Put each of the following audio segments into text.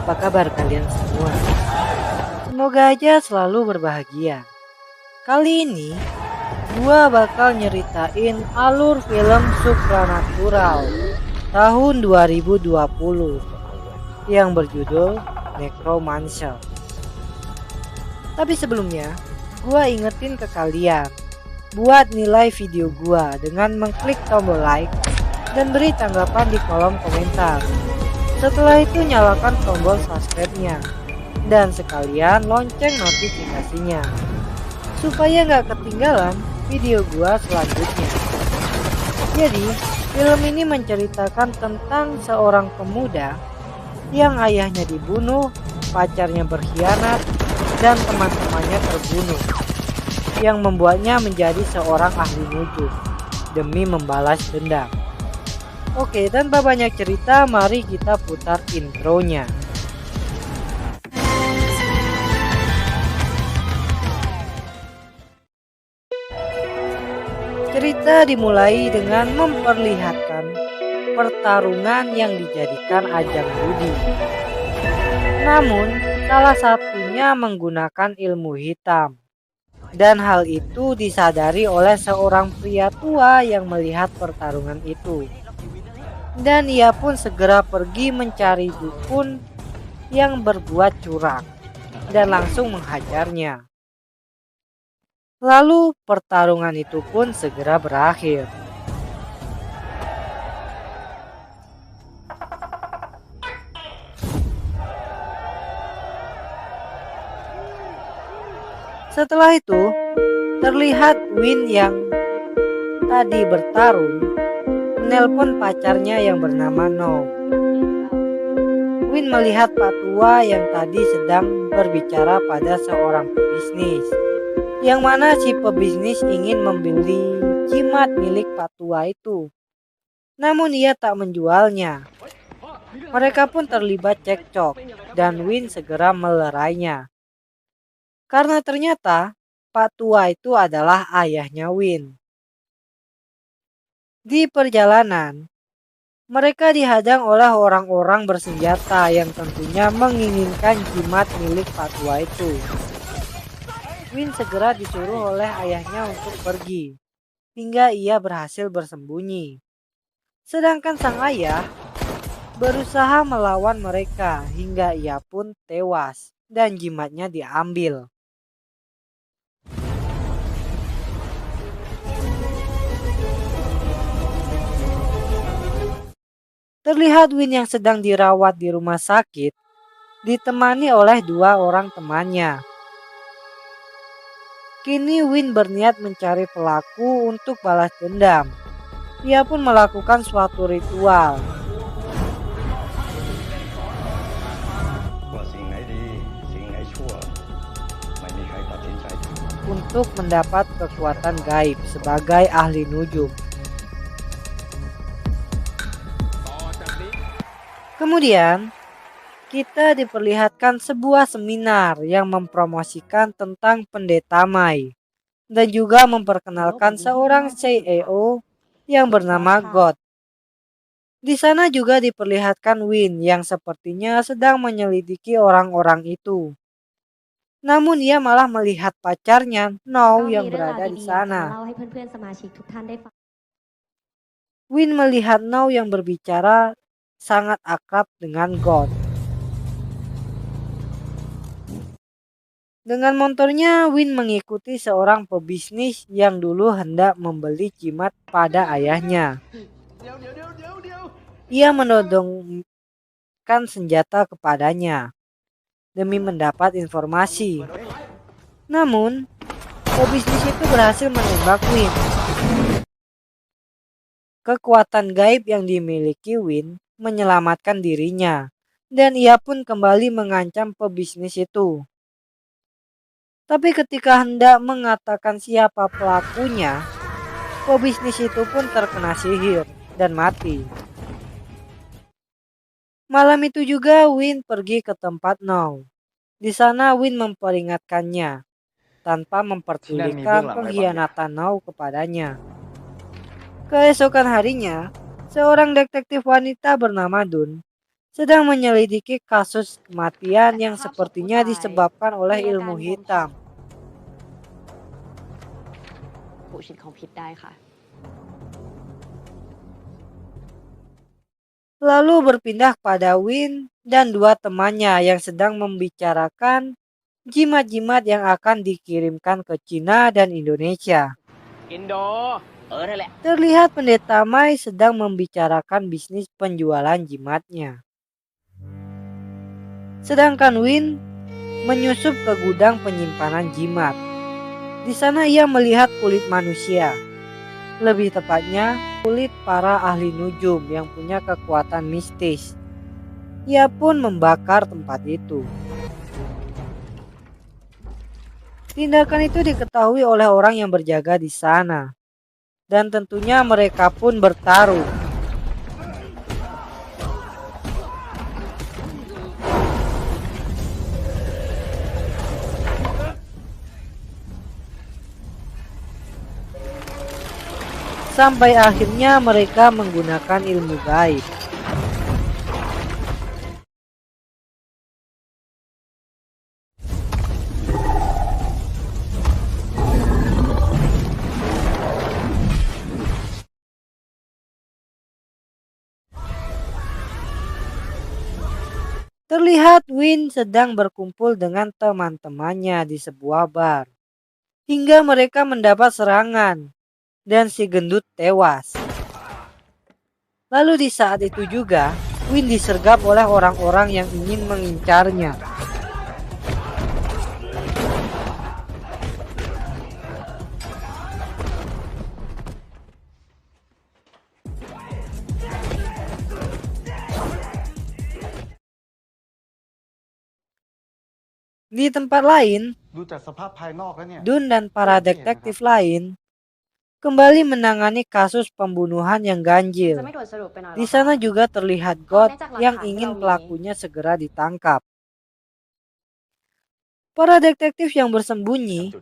Apa kabar kalian semua? Semoga aja selalu berbahagia. Kali ini gua bakal nyeritain alur film supranatural tahun 2020 yang berjudul Necromancer. Tapi sebelumnya, gua ingetin ke kalian buat nilai video gua dengan mengklik tombol like dan beri tanggapan di kolom komentar. Setelah itu nyalakan tombol subscribe-nya dan sekalian lonceng notifikasinya supaya nggak ketinggalan video gua selanjutnya. Jadi, film ini menceritakan tentang seorang pemuda yang ayahnya dibunuh, pacarnya berkhianat, dan teman-temannya terbunuh, yang membuatnya menjadi seorang ahli nujum demi membalas dendam. Oke, tanpa banyak cerita, mari kita putar intronya. Cerita dimulai dengan memperlihatkan pertarungan yang dijadikan ajang judi. Namun, salah satunya menggunakan ilmu hitam. Dan hal itu disadari oleh seorang pria tua yang melihat pertarungan itu. Dan ia pun segera pergi mencari dukun yang berbuat curang dan langsung menghajarnya. Lalu pertarungan itu pun segera berakhir. Setelah itu, terlihat Win yang tadi bertarung menelpon pacarnya yang bernama No. Win melihat Pak Tua yang tadi sedang berbicara pada seorang pebisnis, yang mana si pebisnis ingin membeli jimat milik Pak Tua itu. Namun ia tak menjualnya. Mereka pun terlibat cekcok dan Win segera melerainya. Karena ternyata Pak Tua itu adalah ayahnya Win. Di perjalanan, mereka dihadang oleh orang-orang bersenjata yang tentunya menginginkan jimat milik Pak Tua itu. Win segera disuruh oleh ayahnya untuk pergi, hingga ia berhasil bersembunyi. Sedangkan sang ayah berusaha melawan mereka hingga ia pun tewas dan jimatnya diambil. Terlihat Win yang sedang dirawat di rumah sakit ditemani oleh dua orang temannya. Kini Win berniat mencari pelaku untuk balas dendam. Ia pun melakukan suatu ritual untuk mendapat kekuatan gaib sebagai ahli nujum. Kemudian, kita diperlihatkan sebuah seminar yang mempromosikan tentang pendeta Mai dan juga memperkenalkan seorang CEO yang bernama God. Di sana juga diperlihatkan Win yang sepertinya sedang menyelidiki orang-orang itu. Namun ia malah melihat pacarnya No yang berada di sana. Win melihat No yang berbicara sangat akrab dengan God. Dengan motornya, Win mengikuti seorang pebisnis yang dulu hendak membeli jimat pada ayahnya. Ia menodongkan senjata kepadanya demi mendapat informasi. Namun, pebisnis itu berhasil menembak Win. Kekuatan gaib yang dimiliki Win menyelamatkan dirinya, dan ia pun kembali mengancam pebisnis itu. Tapi ketika hendak mengatakan siapa pelakunya, pebisnis itu pun terkena sihir dan mati. Malam itu juga Win pergi ke tempat No. Di sana Win memperingatkannya tanpa memperdulikan pengkhianatan No kepadanya. Keesokan harinya, seorang detektif wanita bernama Dun sedang menyelidiki kasus kematian yang sepertinya disebabkan oleh ilmu hitam. Lalu berpindah pada Win dan dua temannya yang sedang membicarakan jimat-jimat yang akan dikirimkan ke Cina dan Indonesia. Terlihat pendeta Mai sedang membicarakan bisnis penjualan jimatnya. Sedangkan Win menyusup ke gudang penyimpanan jimat. Di sana ia melihat kulit manusia. Lebih tepatnya, kulit para ahli nujum yang punya kekuatan mistis. Ia pun membakar tempat itu. Tindakan itu diketahui oleh orang yang berjaga di sana. Dan tentunya mereka pun bertaruh. Sampai akhirnya mereka menggunakan ilmu gaib. Terlihat Win sedang berkumpul dengan teman-temannya di sebuah bar. Hingga mereka mendapat serangan. Dan si gendut tewas. Lalu di saat itu juga, Win disergap oleh orang-orang yang ingin mengincarnya. Di tempat lain, Dun dan para detektif lain kembali menangani kasus pembunuhan yang ganjil. Di sana juga terlihat God yang ingin pelakunya segera ditangkap. Para detektif yang bersembunyi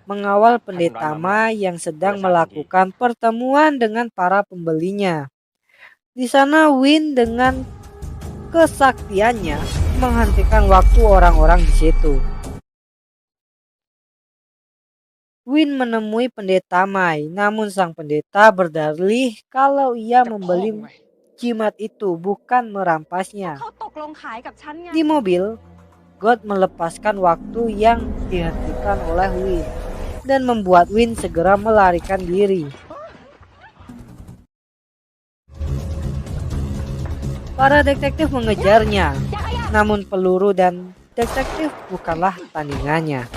mengawal pendeta Mai yang sedang melakukan pertemuan dengan para pembelinya. Di sana Win dengan kesaktiannya menghentikan waktu orang-orang di situ. Win menemui pendeta Mai, namun sang pendeta berdalih kalau ia membeli jimat itu, bukan merampasnya. Di mobil, God melepaskan waktu yang dihentikan oleh Win dan membuat Win segera melarikan diri. Para detektif mengejarnya, namun peluru dan detektif bukanlah tandingannya.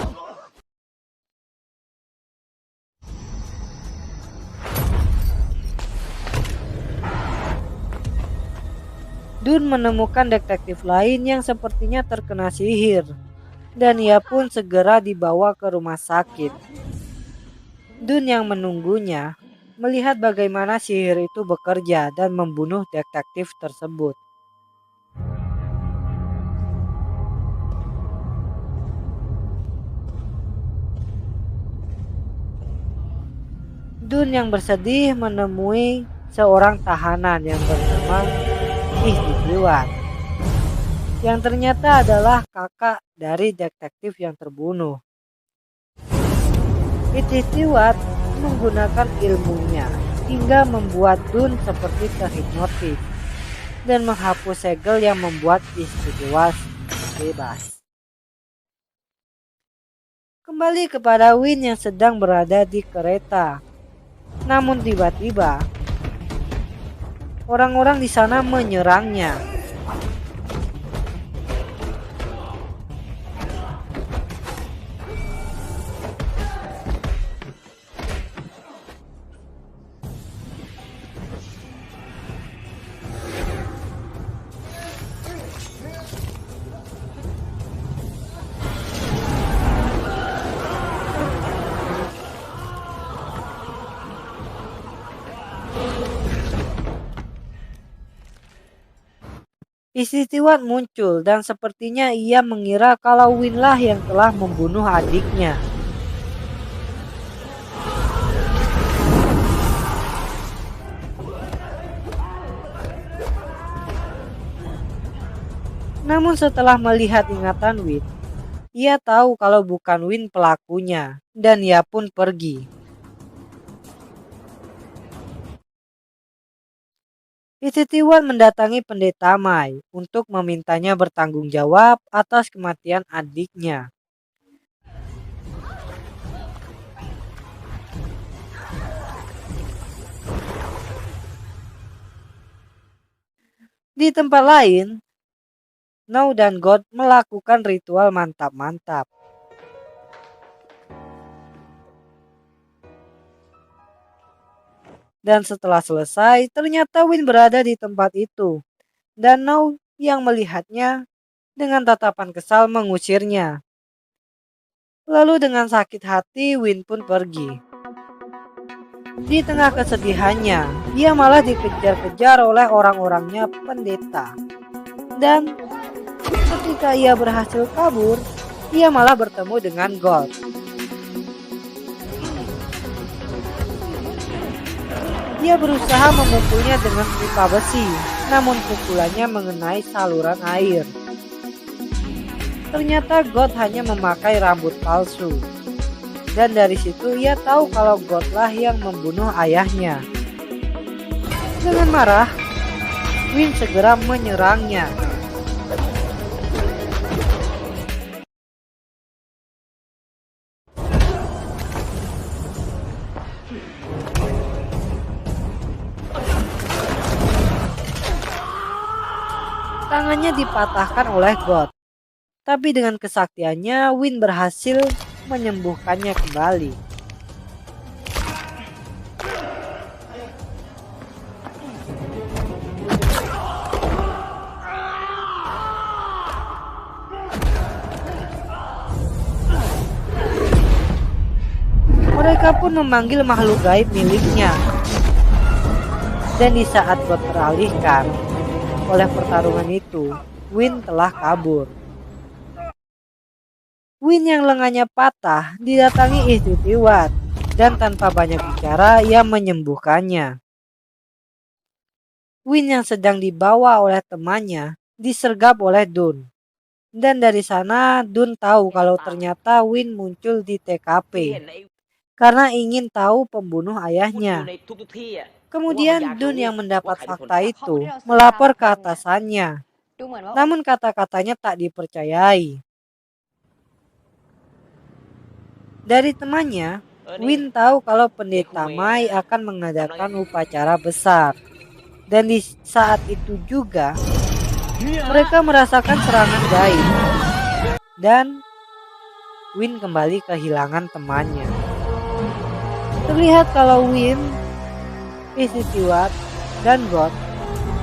Dun menemukan detektif lain yang sepertinya terkena sihir, dan ia pun segera dibawa ke rumah sakit. Dun yang menunggunya melihat bagaimana sihir itu bekerja dan membunuh detektif tersebut. Dun yang bersedih menemui seorang tahanan yang bernama Istitiwat, yang ternyata adalah kakak dari detektif yang terbunuh. Istitiwat menggunakan ilmunya hingga membuat Dun seperti terhipnotis dan menghapus segel yang membuat Istitiwat bebas. Kembali kepada Win yang sedang berada di kereta. Namun tiba-tiba orang-orang di sana menyerangnya. Istitiwat muncul dan sepertinya ia mengira kalau Win lah yang telah membunuh adiknya. Namun setelah melihat ingatan Win, ia tahu kalau bukan Win pelakunya, dan ia pun pergi. Titiwan mendatangi Pendeta Mai untuk memintanya bertanggung jawab atas kematian adiknya. Di tempat lain, Now dan God melakukan ritual mantap-mantap. Dan setelah selesai, ternyata Win berada di tempat itu. Dan Now yang melihatnya dengan tatapan kesal mengusirnya. Lalu dengan sakit hati, Win pun pergi. Di tengah kesedihannya, ia malah dikejar-kejar oleh orang-orangnya pendeta. Dan ketika ia berhasil kabur, ia malah bertemu dengan God. Ia berusaha memukulnya dengan pipa besi, namun pukulannya mengenai saluran air. Ternyata God hanya memakai rambut palsu. Dan dari situ ia tahu kalau God lah yang membunuh ayahnya. Dengan marah, Win segera menyerangnya. Tangannya dipatahkan oleh God. Tapi dengan kesaktiannya, Win berhasil menyembuhkannya kembali. Mereka pun memanggil makhluk gaib miliknya. Dan di saat God teralihkan oleh pertarungan itu, Win telah kabur. Win yang lengannya patah didatangi Titiwan, dan tanpa banyak bicara ia menyembuhkannya. Win yang sedang dibawa oleh temannya disergap oleh Dun. Dan dari sana Dun tahu kalau ternyata Win muncul di TKP karena ingin tahu pembunuh ayahnya. Kemudian Dun yang mendapat fakta itu melapor ke atasannya. Namun kata-katanya tak dipercayai. Dari temannya, Win tahu kalau Pendeta Mai akan mengadakan upacara besar. Dan di saat itu juga, mereka merasakan serangan gaib. Dan Win kembali kehilangan temannya. Terlihat kalau Win, Titiwan, dan God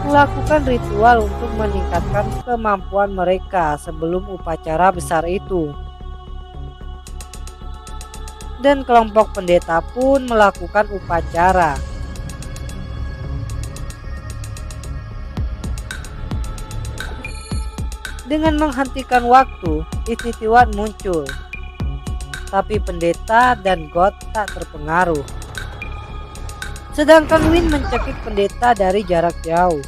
melakukan ritual untuk meningkatkan kemampuan mereka sebelum upacara besar itu. Dan kelompok pendeta pun melakukan upacara. Dengan menghentikan waktu, Titiwan muncul. Tapi pendeta dan God tak terpengaruh. Sedangkan Win mencekik pendeta dari jarak jauh.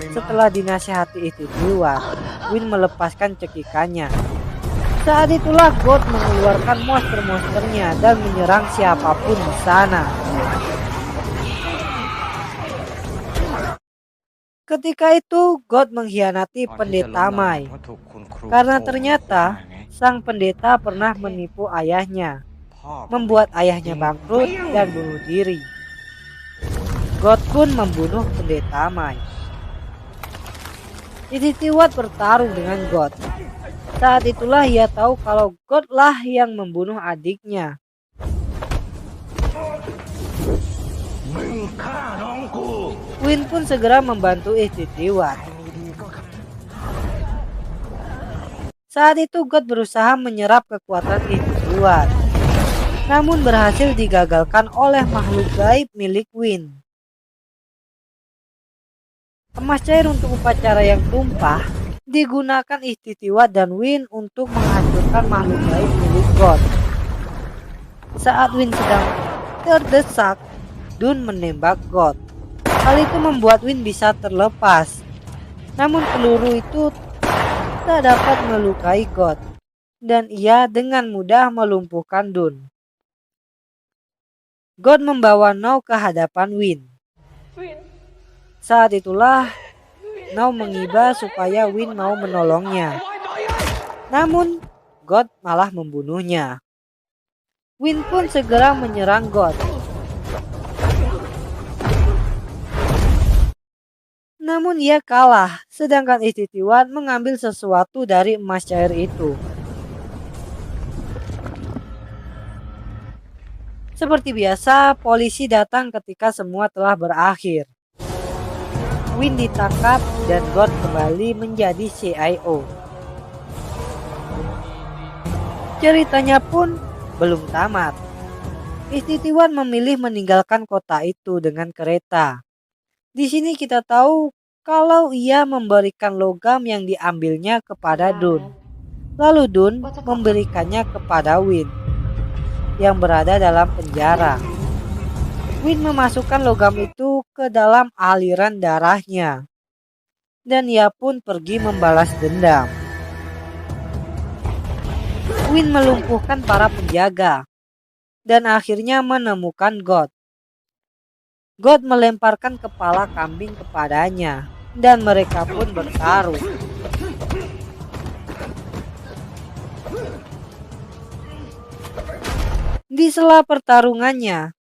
Setelah dinasihati Titiwan, Win melepaskan cekikannya. Saat itulah God mengeluarkan monster-monsternya dan menyerang siapapun di sana. Ketika itu God mengkhianati Pendeta Mai karena ternyata sang pendeta pernah menipu ayahnya, membuat ayahnya bangkrut dan bunuh diri. God pun membunuh Pendeta Mai. Titiwan bertarung dengan God. Saat itulah ia tahu kalau God lah yang membunuh adiknya. Win pun segera membantu Titiwan. Saat itu God berusaha menyerap kekuatan Titiwan, namun berhasil digagalkan oleh makhluk gaib milik Win. Emas cair untuk upacara yang tumpah digunakan Titiwan dan Win untuk menghancurkan makhluk gaib milik God. Saat Win sedang terdesak, Dun menembak God. Hal itu membuat Win bisa terlepas. Namun peluru itu tak dapat melukai God, dan ia dengan mudah melumpuhkan Dun. God membawa Now ke hadapan Win. Saat itulah Now mengiba supaya Win mau menolongnya. Namun God malah membunuhnya. Win pun segera menyerang God. Namun ia kalah, sedangkan istri Tiwan mengambil sesuatu dari emas cair itu. Seperti biasa, polisi datang ketika semua telah berakhir. Win ditangkap dan God kembali menjadi CIO. Ceritanya pun belum tamat. Istri Tiwan memilih meninggalkan kota itu dengan kereta. Di sini kita tahu kalau ia memberikan logam yang diambilnya kepada Dun. Lalu Dun memberikannya kepada Win yang berada dalam penjara. Win memasukkan logam itu ke dalam aliran darahnya. Dan ia pun pergi membalas dendam. Win melumpuhkan para penjaga dan akhirnya menemukan God. God melemparkan kepala kambing kepadanya dan mereka pun bertarung. Di sela pertarungannya,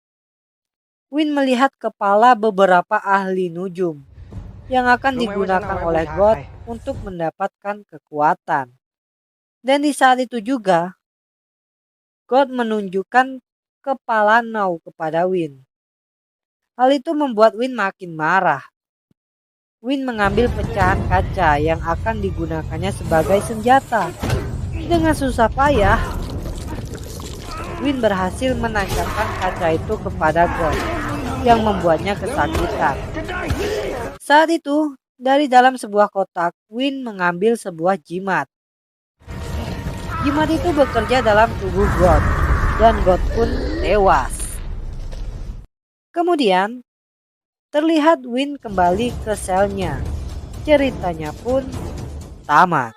Win melihat kepala beberapa ahli nujum yang akan digunakan oleh God untuk mendapatkan kekuatan. Dan di saat itu juga, God menunjukkan kepala Now kepada Win. Hal itu membuat Win makin marah. Win mengambil pecahan kaca yang akan digunakannya sebagai senjata. Dengan susah payah, Win berhasil menancapkan kaca itu kepada God yang membuatnya kesakitan. Saat itu, dari dalam sebuah kotak, Win mengambil sebuah jimat. Jimat itu bekerja dalam tubuh God dan God pun tewas. Kemudian, terlihat Win kembali ke selnya. Ceritanya pun tamat.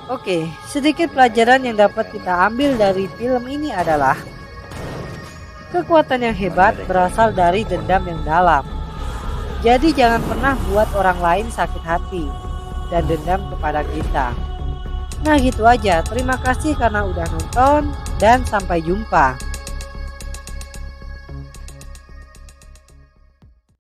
Oke, sedikit pelajaran yang dapat kita ambil dari film ini adalah kekuatan yang hebat berasal dari dendam yang dalam. Jadi jangan pernah buat orang lain sakit hati dan dendam kepada kita. Nah gitu aja, terima kasih karena udah nonton dan sampai jumpa.